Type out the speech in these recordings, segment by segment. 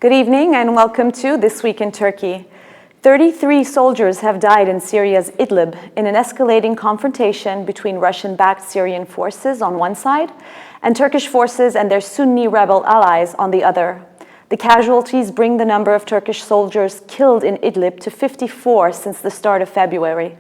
Good evening and welcome to This Week in Turkey. 33 soldiers have died in Syria's Idlib in an escalating confrontation between Russian-backed Syrian forces on one side and Turkish forces and their Sunni rebel allies on the other. The casualties bring the number of Turkish soldiers killed in Idlib to 54 since the start of February.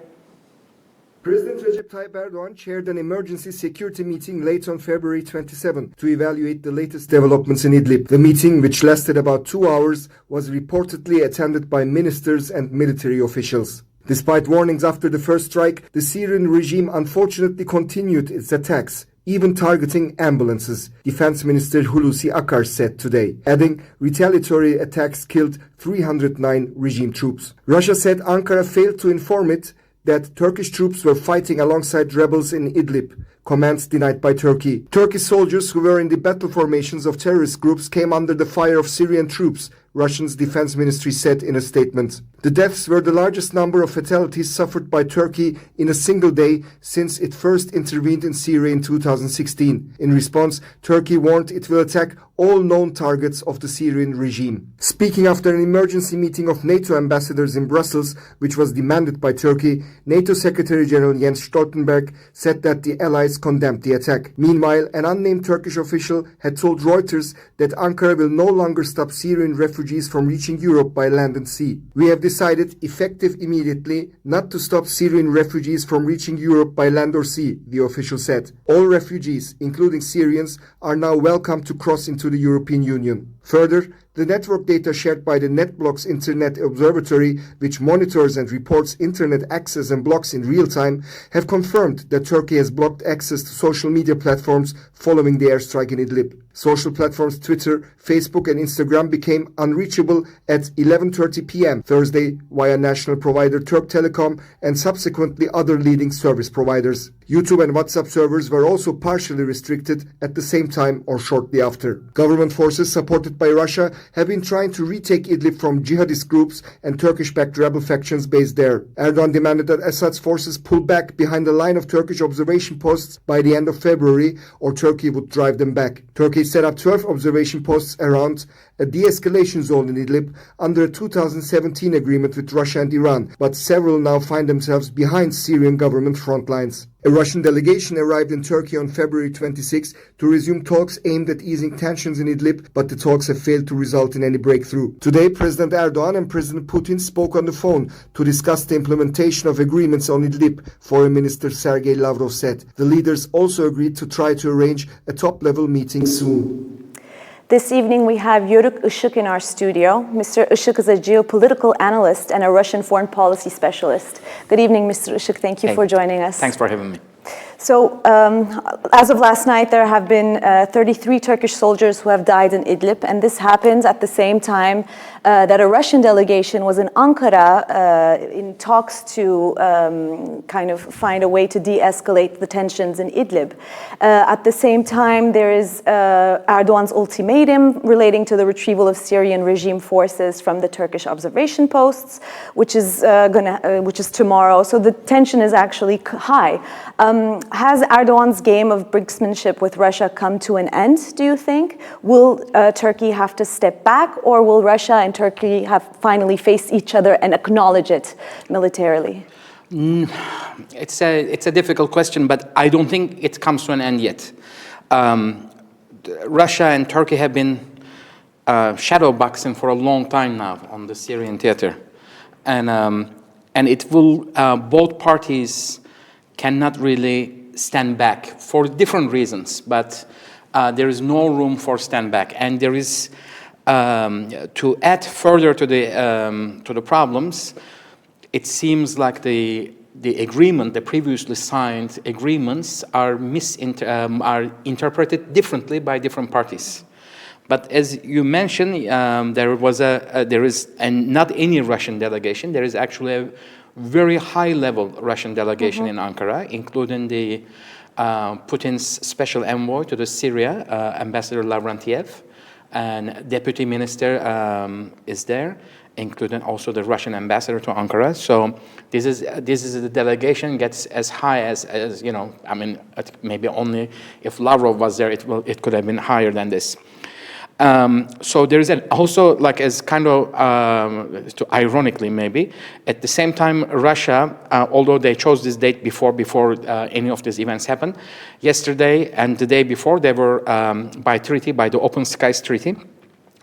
President Recep Tayyip Erdogan chaired an emergency security meeting late on February 27 to evaluate the latest developments in Idlib. The meeting, which lasted about 2 hours, was reportedly attended by ministers and military officials. Despite warnings after the first strike, the Syrian regime unfortunately continued its attacks, even targeting ambulances, Defense Minister Hulusi Akar said today, adding retaliatory attacks killed 309 regime troops. Russia said Ankara failed to inform it that Turkish troops were fighting alongside rebels in Idlib, commands denied by Turkey. Turkish soldiers who were in the battle formations of terrorist groups came under the fire of Syrian troops, Russia's defense ministry said in a statement. The deaths were the largest number of fatalities suffered by Turkey in a single day since it first intervened in Syria in 2016. In response, Turkey warned it will attack all known targets of the Syrian regime. Speaking after an emergency meeting of NATO ambassadors in Brussels, which was demanded by Turkey, NATO Secretary General Jens Stoltenberg said that the allies condemned the attack. Meanwhile, an unnamed Turkish official had told Reuters that Ankara will no longer stop Syrian refugees from reaching Europe by land and sea. We have decided, effective immediately, not to stop Syrian refugees from reaching Europe by land or sea, the official said. All refugees, including Syrians, are now welcome to cross into the European Union. Further, the network data shared by the NetBlocks Internet Observatory, which monitors and reports internet access and blocks in real time, have confirmed that Turkey has blocked access to social media platforms following the airstrike in Idlib. Social platforms Twitter, Facebook and Instagram became unreachable at 11:30 p.m. Thursday via national provider Turk Telecom and subsequently other leading service providers. YouTube and WhatsApp servers were also partially restricted at the same time or shortly after. Government forces supported by Russia have been trying to retake Idlib from jihadist groups and Turkish-backed rebel factions based there. Erdogan demanded that Assad's forces pull back behind a line of Turkish observation posts by the end of February or Turkey would drive them back. Turkey set up 12 observation posts around a de-escalation zone in Idlib under a 2017 agreement with Russia and Iran, but several now find themselves behind Syrian government front lines. A Russian delegation arrived in Turkey on February 26 to resume talks aimed at easing tensions in Idlib, but the talks have failed to result in any breakthrough. Today, President Erdogan and President Putin spoke on the phone to discuss the implementation of agreements on Idlib, Foreign Minister Sergei Lavrov said. The leaders also agreed to try to arrange a top-level meeting soon. This evening we have Yörük Işık in our studio. Mr. Işık is a geopolitical analyst and a Russian foreign policy specialist. Good evening, Mr. Işık. Thank you for joining us. Thanks for having me. So, as of last night, there have been 33 Turkish soldiers who have died in Idlib, and this happens at the same time that a Russian delegation was in Ankara in talks to kind of find a way to de-escalate the tensions in Idlib. At the same time, there is Erdogan's ultimatum relating to the retrieval of Syrian regime forces from the Turkish observation posts, which is tomorrow. So the tension is actually high. Has Erdogan's game of brinksmanship with Russia come to an end, do you think? Will Turkey have to step back, or will Russia and Turkey have finally faced each other and acknowledge it militarily? It's a difficult question, but I don't think it comes to an end yet. Russia and Turkey have been shadow boxing for a long time now on the Syrian theater. And it will, both parties cannot really stand back for different reasons, but there is no room for stand back. And there is, to add further to the problems, it seems like the agreement, the previously signed agreements are interpreted differently by different parties. But as you mentioned, there is not any Russian delegation. There is actually a very high-level Russian delegation in Ankara, including the Putin's special envoy to the Syria, Ambassador Lavrentiev, and deputy minister is there, including also the Russian ambassador to Ankara. So this is the delegation gets as high as you know. I mean, maybe only if Lavrov was there, it could have been higher than this. So there is also like as kind of ironically maybe at the same time Russia, although they chose this date before any of these events happened, yesterday and the day before they were by the Open Skies Treaty.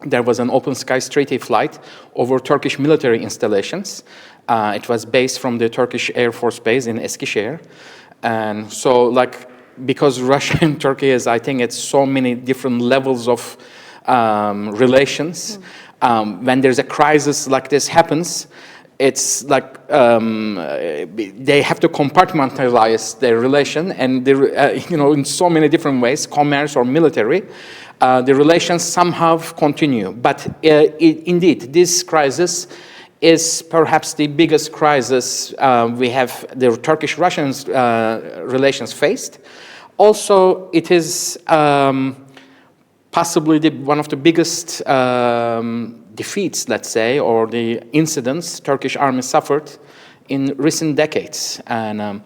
There was an Open Skies Treaty flight over Turkish military installations. It was based from the Turkish Air Force Base in Eskişehir. And so like, because Russia and Turkey is, I think it's so many different levels of relations. When there's a crisis like this happens, it's like they have to compartmentalize their relation and in so many different ways, commerce or military. The relations somehow continue, but indeed, this crisis is perhaps the biggest crisis we have the Turkish-Russian relations faced. Also, it is possibly one of the biggest defeats, let's say, or the incidents Turkish army suffered in recent decades. And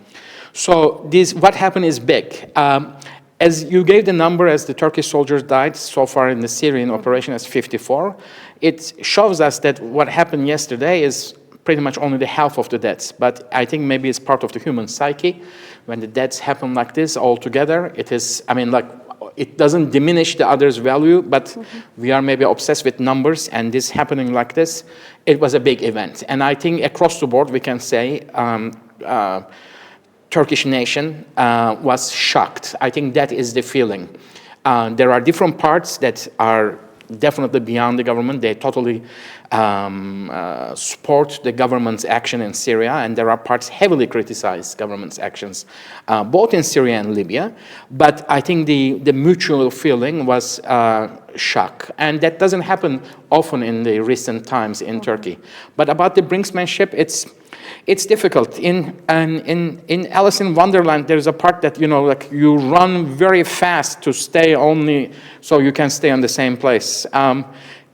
so what happened is big. As you gave the number as the Turkish soldiers died so far in the Syrian operation as 54, it shows us that what happened yesterday is pretty much only the half of the deaths. But I think maybe it's part of the human psyche. When the deaths happen like this all together, it is, I mean, like, it doesn't diminish the other's value, but we are maybe obsessed with numbers, and this happening like this, it was a big event. And I think across the board we can say Turkish nation was shocked. I think that is the feeling. There are different parts that are definitely beyond the government. They totally support the government's action in Syria, and there are parts heavily criticize government's actions, both in Syria and Libya. But I think the mutual feeling was shock, and that doesn't happen often in the recent times in Turkey. But about the brinksmanship, it's difficult. In Alice in Wonderland, there's a part that, like you run very fast to stay only so you can stay on the same place.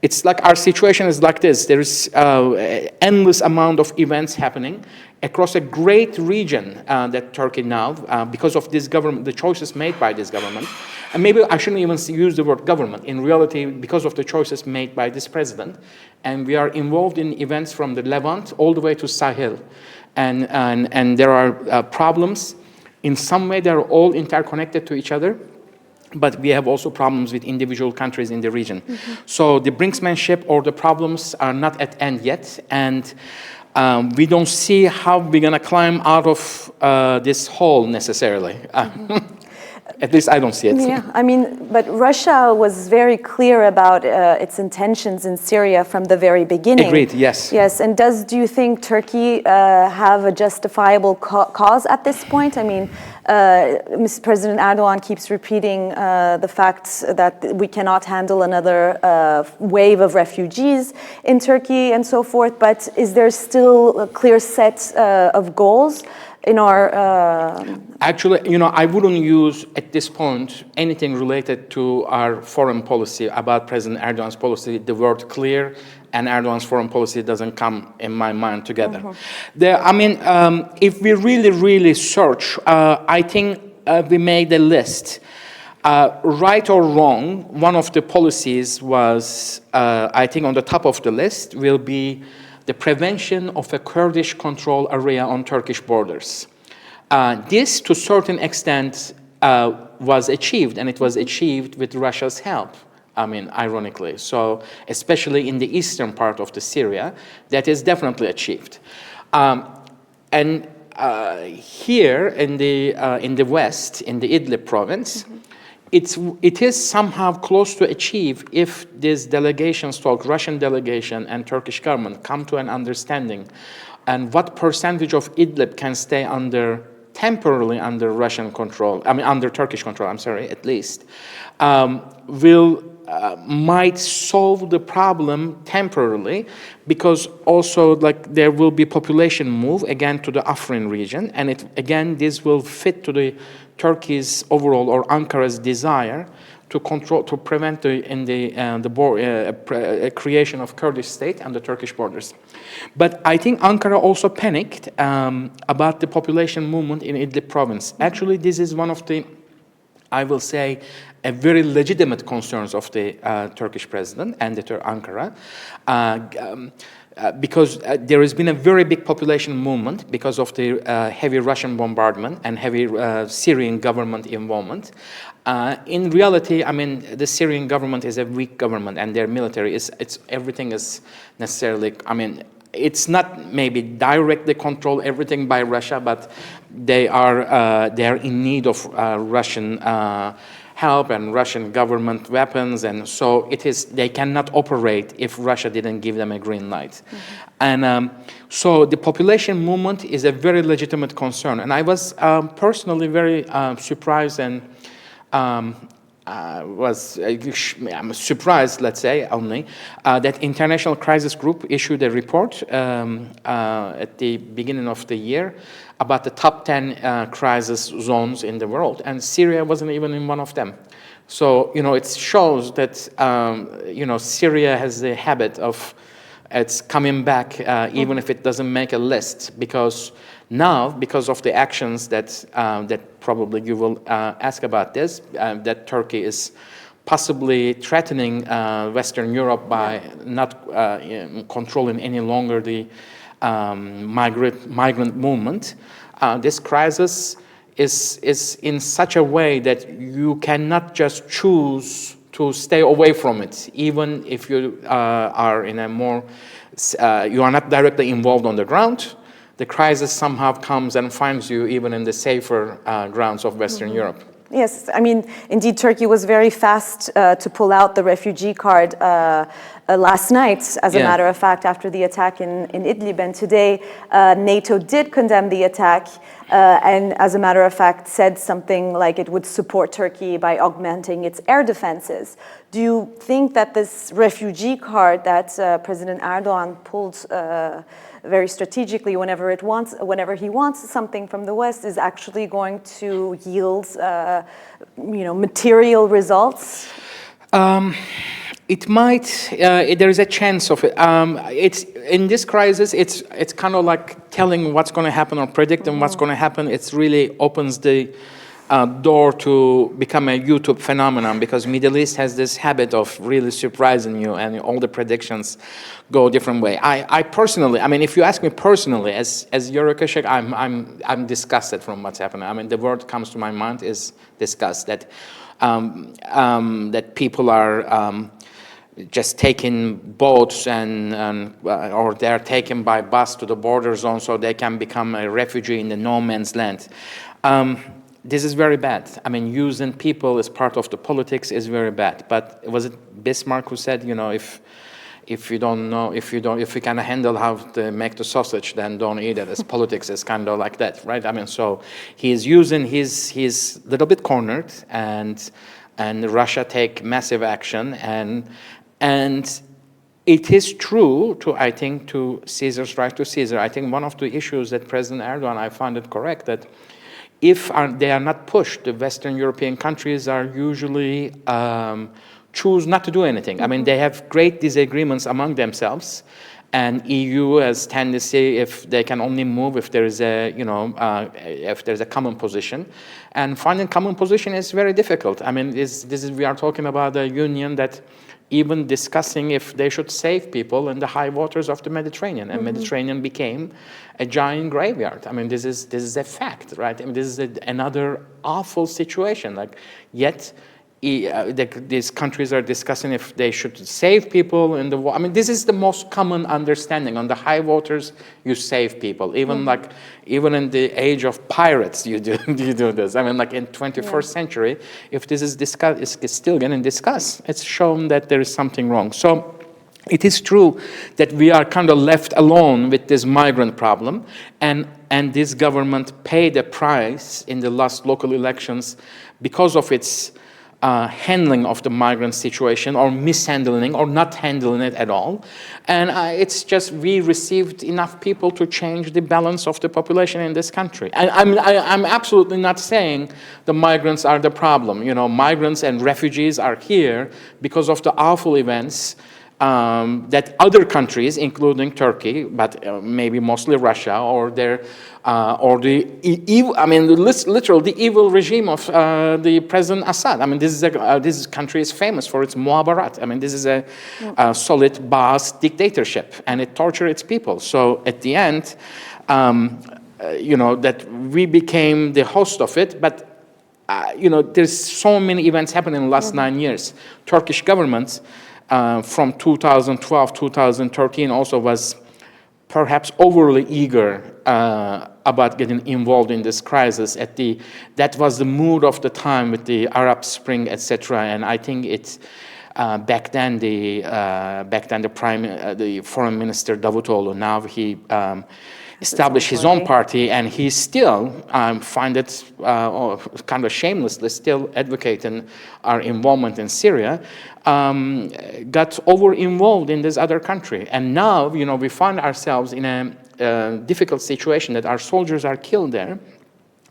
It's like our situation is like this. There is endless amount of events happening across a great region that Turkey now, because of this government, the choices made by this government. And maybe I shouldn't even use the word government. In reality, because of the choices made by this president, and we are involved in events from the Levant all the way to Sahel. And there are problems. In some way, they're all interconnected to each other. But we have also problems with individual countries in the region. So the brinksmanship or the problems are not at end yet. And we don't see how we're going to climb out of this hole necessarily. At least I don't see it. Yeah, I mean, but Russia was very clear about its intentions in Syria from the very beginning. Agreed, yes. Yes, and do you think Turkey have a justifiable cause at this point? I mean, Mr. President Erdogan keeps repeating the fact that we cannot handle another wave of refugees in Turkey and so forth, but is there still a clear set of goals in our... Actually, I wouldn't use at this point anything related to our foreign policy about President Erdogan's policy. The word clear and Erdogan's foreign policy doesn't come in my mind together. If we really search, I think we made a list. Right or wrong, one of the policies was, I think on the top of the list will be the prevention of a Kurdish control area on Turkish borders. This, to a certain extent, was achieved, and it was achieved with Russia's help. I mean, ironically. So, especially in the eastern part of the Syria, that is definitely achieved. And here in the west, in the Idlib province, it is somehow close to achieve if these delegations talk, Russian delegation and Turkish government, come to an understanding, and what percentage of Idlib can stay temporarily under Russian control, under Turkish control, at least, might solve the problem temporarily, because also there will be population move again to the Afrin region, and this will fit to the Turkey's overall or Ankara's desire to prevent the creation of Kurdish state and the Turkish borders. But I think Ankara also panicked about the population movement in Idlib province. Actually, this is one of the I will say, a very legitimate concerns of the Turkish president and the Ankara. Because there has been a very big population movement because of the heavy Russian bombardment and heavy Syrian government involvement. In reality, I mean, the Syrian government is a weak government, and their military everything is necessarily, I mean, it's not maybe directly control everything by Russia, but they are in need of Russian help and Russian government weapons, and so they cannot operate if Russia didn't give them a green light. And so the population movement is a very legitimate concern, and I was personally very surprised and I'm surprised, let's say, only, that International Crisis Group issued a report at the beginning of the year about the top 10 crisis zones in the world, and Syria wasn't even in one of them. So, you know, it shows that, you know, Syria has the habit of it's coming back even if it doesn't make a list, because now, because of the actions that probably you will ask about this, that Turkey is possibly threatening Western Europe by not controlling any longer the migrant movement. This crisis is in such a way that you cannot just choose to stay away from it, even if you are in a more, you are not directly involved on the ground. The crisis somehow comes and finds you even in the safer grounds of Western Europe. Yes, I mean, indeed, Turkey was very fast to pull out the refugee card last night, as a matter of fact, after the attack in Idlib. And today, NATO did condemn the attack and, as a matter of fact, said something like it would support Turkey by augmenting its air defenses. Do you think that this refugee card that President Erdogan pulled very strategically whenever he wants something from the West is actually going to yield, you know, material results? It might. There is a chance of it. It's in this crisis. It's kind of like telling what's going to happen or predicting what's going to happen. It really opens the door to become a YouTube phenomenon, because Middle East has this habit of really surprising you, and all the predictions go a different way. I personally, I mean, if you ask me personally, as Yörük Işık, I'm disgusted from what's happening. I mean, the word comes to my mind is disgust. That people are just taking boats or they're taken by bus to the border zone so they can become a refugee in the no man's land. This is very bad. I mean, using people as part of the politics is very bad. But was it Bismarck who said, you know, if you can handle how to make the sausage, then don't eat it. As politics is kind of like that, right? I mean, so he's using he's a little bit cornered, and Russia take massive action, and it is true I think to Caesar's right to Caesar. I think one of the issues that President Erdogan, I find it correct that if they are not pushed, the Western European countries are usually choose not to do anything. I mean, they have great disagreements among themselves, and EU has tendency if they can only move if there is a if there's a common position, and finding common position is very difficult. I mean, we are talking about a union that even discussing if they should save people in the high waters of the Mediterranean, and Mediterranean became a giant graveyard. I mean, this is a fact, right? I mean, this is another awful situation. Like, yet these countries are discussing if they should save people in the water. I mean, this is the most common understanding. On the high waters, you save people. Even even in the age of pirates, you do this. I mean, like in 21st century, if this is discussed, it's still getting discussed. It's shown that there is something wrong. So it is true that we are kind of left alone with this migrant problem, and this government paid a price in the last local elections because of its handling of the migrant situation, or mishandling, or not handling it at all. And it's just we received enough people to change the balance of the population in this country. And I'm absolutely not saying the migrants are the problem. You know, migrants and refugees are here because of the awful events that other countries, including Turkey, but maybe mostly Russia, or literally the evil regime of the President Assad. I mean, this country is famous for its muabarat. I mean, this is a solid Baas dictatorship, and it tortures its people. So at the end, that we became the host of it, but there's so many events happening in the last 9 years. Turkish government from 2012, 2013 also was perhaps overly eager about getting involved in this crisis. That was the mood of the time with the Arab Spring, etc. And I think it's back then the foreign minister Davutoğlu, now he established his own party, and he still find it kind of shamelessly still advocating our involvement in Syria, got over-involved in this other country. And now, we find ourselves in a difficult situation that our soldiers are killed there,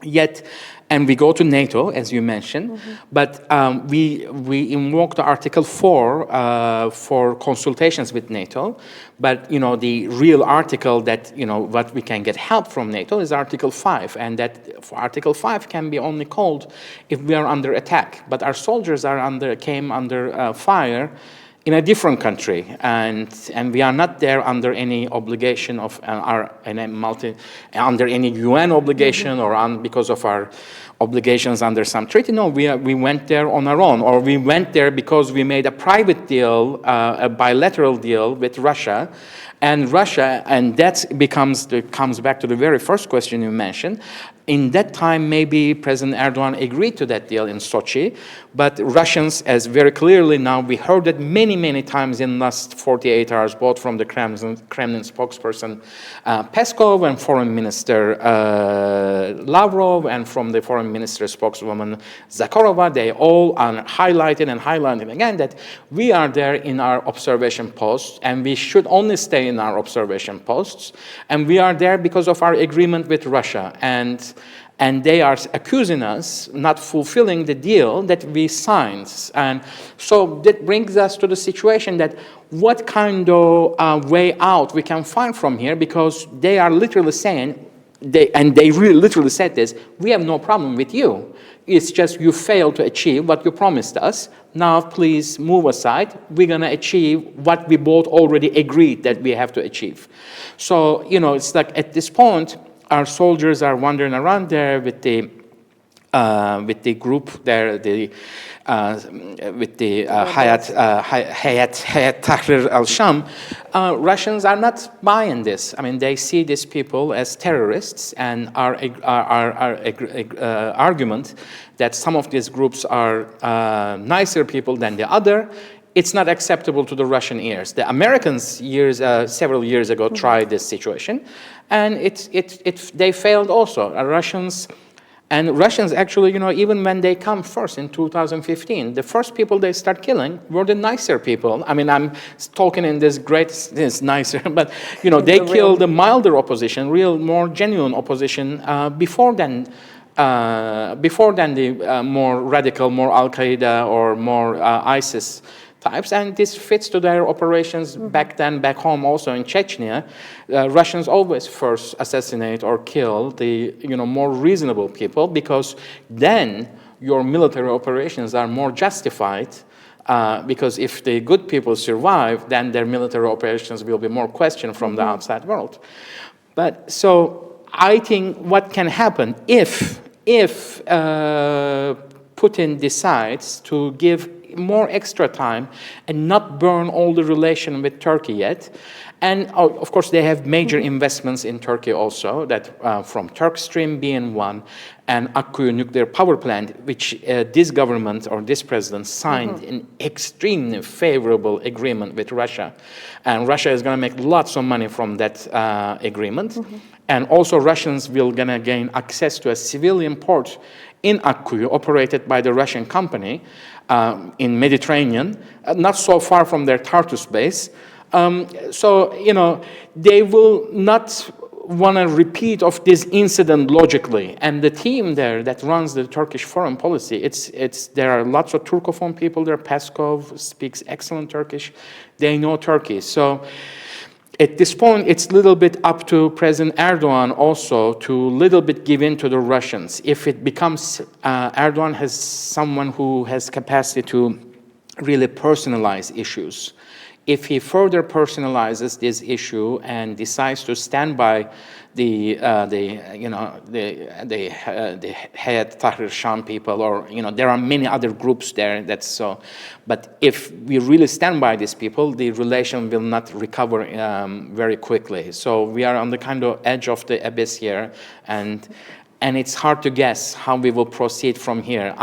yet, and we go to NATO, as you mentioned, but we invoke the Article 4 for consultations with NATO. But the real article that what we can get help from NATO is Article 5, and that Article 5 can be only called if we are under attack. But our soldiers came under fire in a different country, and we are not there under any obligation of under any UN obligation or because of our obligations under some treaty. No, we went there on our own, or we went there because we made a private deal, a bilateral deal with Russia, and that comes back to the very first question you mentioned. In that time, maybe President Erdogan agreed to that deal in Sochi, but Russians, as very clearly now, we heard it many, many times in the last 48 hours, both from the Kremlin spokesperson Peskov and Foreign Minister Lavrov, and from the Foreign Minister spokeswoman Zakharova. They all highlighted again that we are there in our observation posts, and we should only stay in our observation posts, and we are there because of our agreement with Russia, and they are accusing us not fulfilling the deal that we signed. And so that brings us to the situation that what kind of way out we can find from here, because they are literally saying, they really literally said this, we have no problem with you. It's just you failed to achieve what you promised us. Now please move aside. We're going to achieve what we both already agreed that we have to achieve. So, it's like at this point, our soldiers are wandering around there with the group there, with the Hayat Tahrir al-Sham. Russians are not buying this. I mean, they see these people as terrorists, and our argument that some of these groups are nicer people than the other, it's not acceptable to the Russian ears. The Americans several years ago tried this situation, and they failed also. Russians actually, even when they come first in 2015, the first people they start killing were the nicer people. I mean, I'm talking in this nicer, but they killed the milder opposition, more genuine opposition before than the more radical, more Al Qaeda or more ISIS types, and this fits to their operations back home also in Chechnya. Russians always first assassinate or kill the more reasonable people, because then your military operations are more justified, because if the good people survive, then their military operations will be more questioned from the outside world. But so I think what can happen if Putin decides to give more extra time and not burn all the relation with Turkey yet. And of course, they have major investments in Turkey also, that from Turkstream being one, and Akkuyu nuclear power plant, which this government or this president signed an extremely favorable agreement with Russia. And Russia is going to make lots of money from that agreement. And also Russians will going to gain access to a civilian port in Akkuyu, operated by the Russian company in Mediterranean, not so far from their Tartus base. So, they will not want to repeat of this incident logically. And the team there that runs the Turkish foreign policy, there are lots of Turkophone people there. Peskov speaks excellent Turkish. They know Turkey. So at this point, it's a little bit up to President Erdogan also to little bit give in to the Russians. If it becomes, Erdogan has someone who has capacity to really personalize issues. If he further personalizes this issue and decides to stand by the Hayat Tahrir Sham people, or there are many other groups there. That's so. But if we really stand by these people, the relation will not recover very quickly. So we are on the kind of edge of the abyss here, and it's hard to guess how we will proceed from here.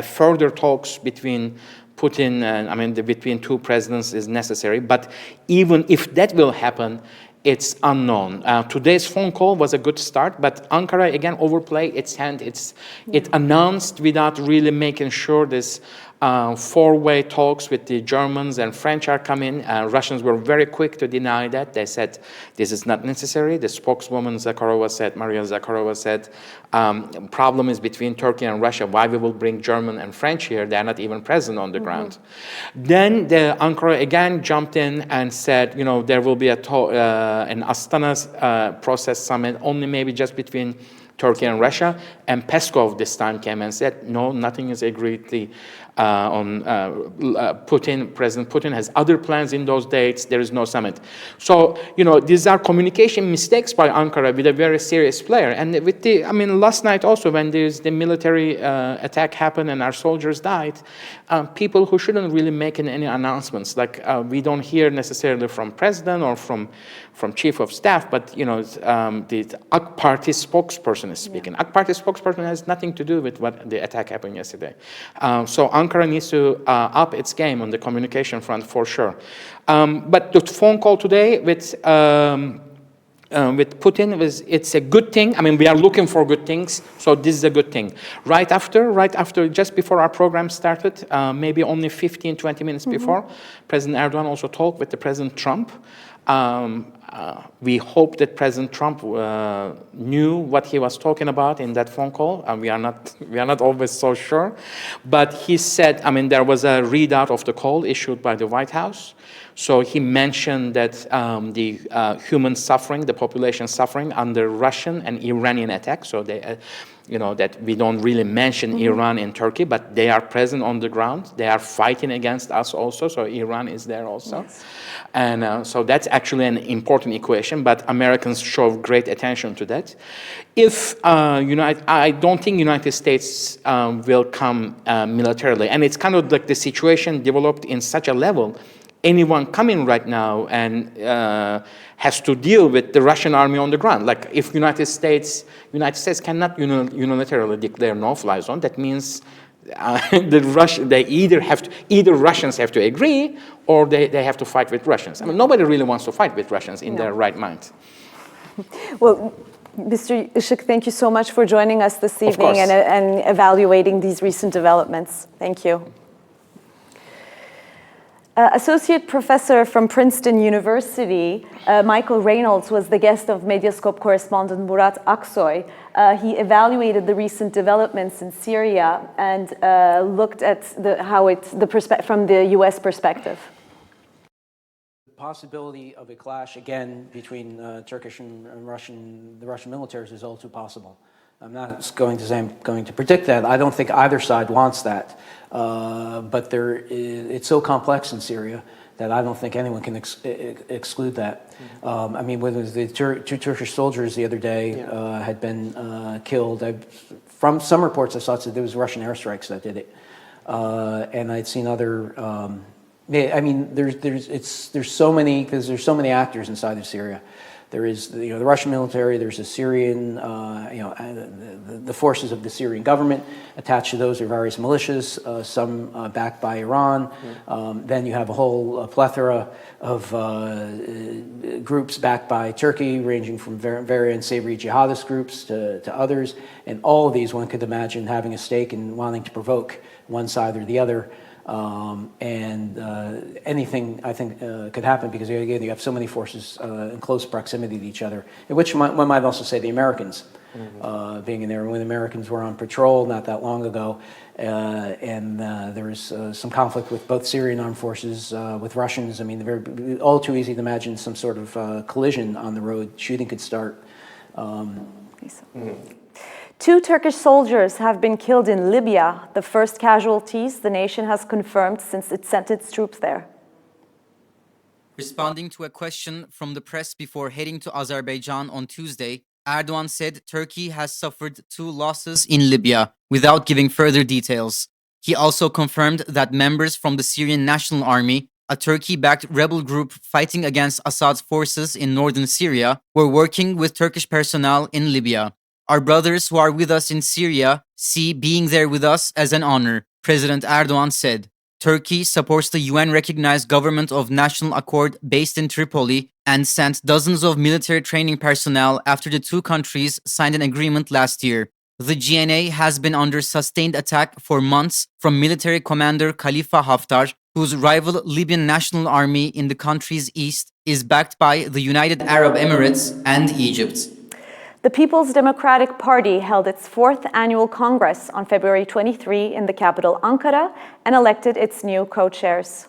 Further talks between Putin and between two presidents is necessary, but even if that will happen, it's unknown. Today's phone call was a good start, but Ankara again overplayed its hand. It announced without really making sure this four-way talks with the Germans and French are coming. Russians were very quick to deny that. They said this is not necessary. The spokeswoman Maria Zakharova said, problem is between Turkey and Russia. Why we will bring German and French here? They are not even present on the ground. Then Ankara again jumped in and said, there will be an Astana process summit only maybe just between Turkey and Russia, and Peskov this time came and said, no, nothing is agreed on Putin. President Putin has other plans in those dates. There is no summit. So, these are communication mistakes by Ankara with a very serious player. And with last night also when there's the military attack happened and our soldiers died, people who shouldn't really make any announcements, like we don't hear necessarily from president or from chief of staff, but the AK Party spokesperson is speaking. AK Party spokesperson has nothing to do with what the attack happened yesterday. So Ankara needs to up its game on the communication front for sure. But the phone call today with Putin it's a good thing. We are looking for good things, so this is a good thing. Right after, just before our program started, maybe only 15, 20 minutes before, President Erdogan also talked with the President Trump. We hope that President Trump knew what he was talking about in that phone call, and we are not always so sure. But he said, there was a readout of the call issued by the White House. So he mentioned that the human suffering, the population suffering under Russian and Iranian attacks. So they, that we don't really mention Iran in Turkey, but they are present on the ground. They are fighting against us also. So Iran is there also. Yes. And so that's actually an important equation, but Americans show great attention to that. If I don't think United States will come militarily, and it's kind of like the situation developed in such a level. Anyone coming right now and has to deal with the Russian army on the ground. Like if United States cannot unilaterally declare no-fly zone, that means either Russians have to agree or they have to fight with Russians. Nobody really wants to fight with Russians in their right mind. Well, Mr. Işık, thank you so much for joining us this evening and evaluating these recent developments. Thank you. Associate Professor from Princeton University, Michael Reynolds, was the guest of Medyascope correspondent Murat Aksoy. He evaluated the recent developments in Syria and looked at from the U.S. perspective. The possibility of a clash again between Turkish and the Russian militaries is all too possible. I'm not going to say I'm going to predict that. I don't think either side wants that. But it's so complex in Syria that I don't think anyone can exclude that. Whether the two Turkish soldiers the other day had been killed. From some reports I saw it said there was Russian airstrikes that did it. And I'd seen other... there's so many actors inside of Syria. There is the Russian military. There's the Syrian, the forces of the Syrian government. Attached to those are various militias, some backed by Iran. Then you have a whole plethora of groups backed by Turkey, ranging from very unsavory jihadist groups to others. And all of these, one could imagine having a stake in wanting to provoke one side or the other. Anything, I think, could happen because, again, you have so many forces in close proximity to each other, in which one might also say the Americans being in there. When the Americans were on patrol not that long ago, there was some conflict with both Syrian armed forces, with Russians. I mean, all too easy to imagine some sort of collision on the road. Shooting could start. Two Turkish soldiers have been killed in Libya, the first casualties the nation has confirmed since it sent its troops there. Responding to a question from the press before heading to Azerbaijan on Tuesday, Erdogan said Turkey has suffered 2 losses in Libya, without giving further details. He also confirmed that members from the Syrian National Army, a Turkey-backed rebel group fighting against Assad's forces in northern Syria, were working with Turkish personnel in Libya. Our brothers who are with us in Syria see being there with us as an honor, President Erdogan said. Turkey supports the UN-recognized government of National Accord based in Tripoli and sent dozens of military training personnel after the 2 countries signed an agreement last year. The GNA has been under sustained attack for months from military commander Khalifa Haftar, whose rival Libyan National Army in the country's east is backed by the United Arab Emirates and Egypt. The People's Democratic Party held its 4th annual Congress on February 23 in the capital Ankara and elected its new co-chairs.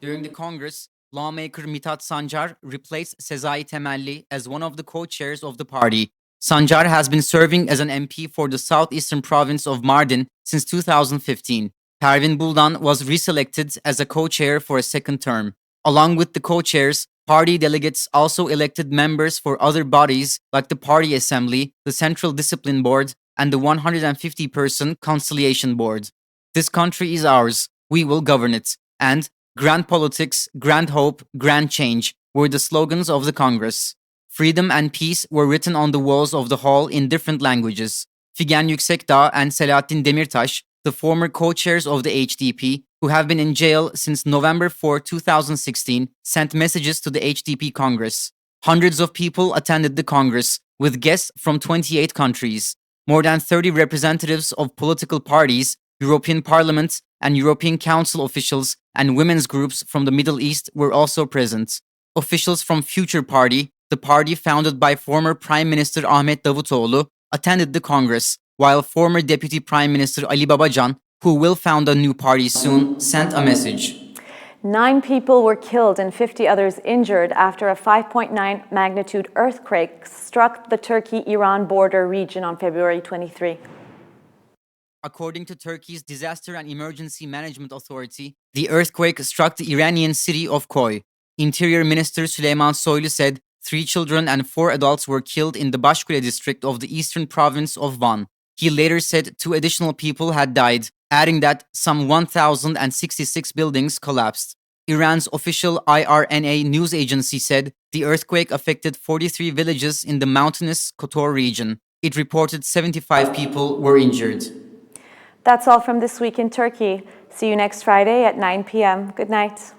During the Congress, lawmaker Mithat Sancar replaced Sezai Temelli as one of the co-chairs of the party. Sancar has been serving as an MP for the southeastern province of Mardin since 2015. Pervin Buldan was reselected as a co-chair for a 2nd term. Along with the co-chairs, party delegates also elected members for other bodies like the Party Assembly, the Central Discipline Board, and the 150-person Conciliation Board. This country is ours. We will govern it. And grand politics, grand hope, grand change were the slogans of the Congress. Freedom and peace were written on the walls of the hall in different languages. Figen Yüksekdağ and Selahattin Demirtaş, the former co-chairs of the HDP, who have been in jail since November 4, 2016, sent messages to the HDP Congress. Hundreds of people attended the Congress, with guests from 28 countries. More than 30 representatives of political parties, European Parliament and European Council officials, and women's groups from the Middle East were also present. Officials from Future Party, the party founded by former Prime Minister Ahmet Davutoğlu, attended the Congress, while former Deputy Prime Minister Ali Babacan, who will found a new party soon, sent a message. 9 people were killed and 50 others injured after a 5.9 magnitude earthquake struck the Turkey-Iran border region on February 23. According to Turkey's Disaster and Emergency Management Authority, the earthquake struck the Iranian city of Koy. Interior Minister Süleyman Soylu said 3 children and 4 adults were killed in the Başkule district of the eastern province of Van. He later said 2 additional people had died, adding that some 1,066 buildings collapsed. Iran's official IRNA news agency said the earthquake affected 43 villages in the mountainous Kotor region. It reported 75 people were injured. That's all from This Week in Turkey. See you next Friday at 9 p.m. Good night.